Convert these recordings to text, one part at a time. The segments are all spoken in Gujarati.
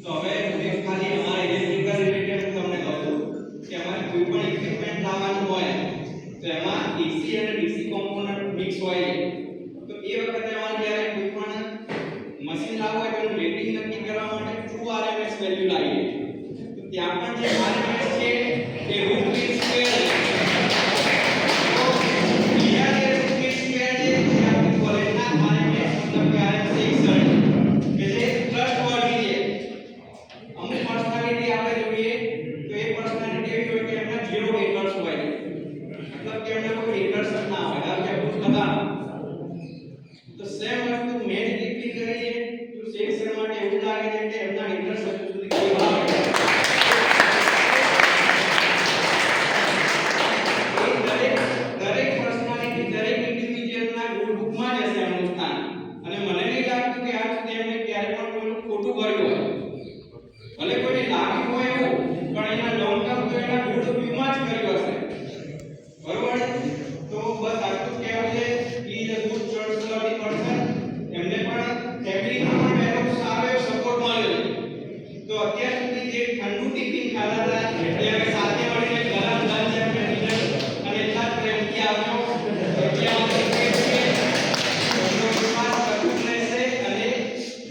તો હવે ખાલી અમારા ઇલેક્ટ્રિકલ રિલેટેડ હું તમને કહું છું કે અમારે કોઈ પણ ઇક્વિપમેન્ટ લાવવાનું હોય તો એમાં AC અને DC કોમ્પોનન્ટ મિક્સ હોય તો એ વખતે અમારે જ્યારે કોઈ પણ મશીન લાવવું હોય તો એનું રેટિંગ નક્કી કરવા માટે ટ્રુ RMS વેલ્યુ લાવીએ તો ત્યાં પણ જે RMS છે એ રૂટ મીન સ્ક્વેર છે તો બીજા જે રૂટ મીન સ્ક્વેર છે એ આપણી કોલેજના RMS મતલબ કે RMS 61 કે જે ટ્રસ્ટવર્ધી છે અમુક પર્સનાલિટી આપણે જોઈએ તો એ પર્સનાલિટી એવી હોય કે એમના 0 હેટર્સ હોય મતલબ કે એમના કોઈ હેટર્સ જ ના હોય ધારો કે અબ્દુલ કલામ તો સેમ વસ્તુ મેં ડિગ્રી કરી છે તો શેક્સપિયર માટે એવું લાગે છે કે એમના હેટર્સ હજુ સુધી કોઈ આવે દરેક પર્સનાલિટી દરેક ઇન્ડિવિડ્યુઅલના ગુડ બુકમાં જ હશે એમનું સ્થાન અને મને નહીં લાગતું કે આજ સુધી એમને ક્યારે પણ કોઈનું ખોટું કર્યું હોય ભલે કોઈને લાગ્યું હોય એવું પણ એના લોંગ ટર્મ તો એના ગુડ વ્યૂમાં જ કર્યું હશે બરોબર તો બસ આટલું કહેવું છે ઈ is a good trustworthy person એમને પણ ફેમિલીમાં પણ એનો સારો એવો સપોર્ટ મળ્યો તો અત્યાર સુધી જે ઠંડુ ટિફિન ખાતા હતા એટલે હવે સાથે મળીને ગરમ લંચ એમને ડિનર અને એટલા પ્રેમથી આવ્યો એટલે અમે રહેશે અને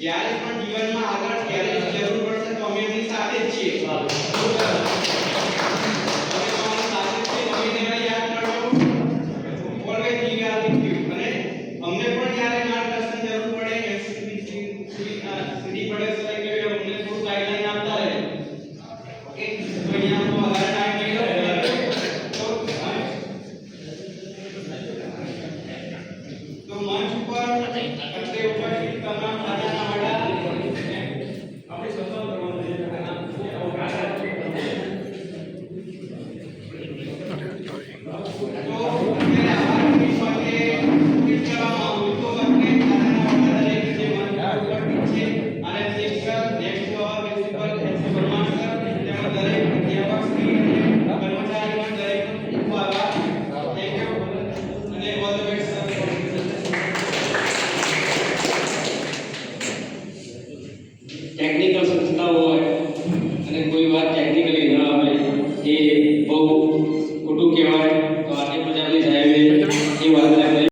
જ્યારે પણ જીવનમાં આગળ ક્યારે જરૂર પડશે તો અમે એમની સાથે જ છીએ ટેકનિકલ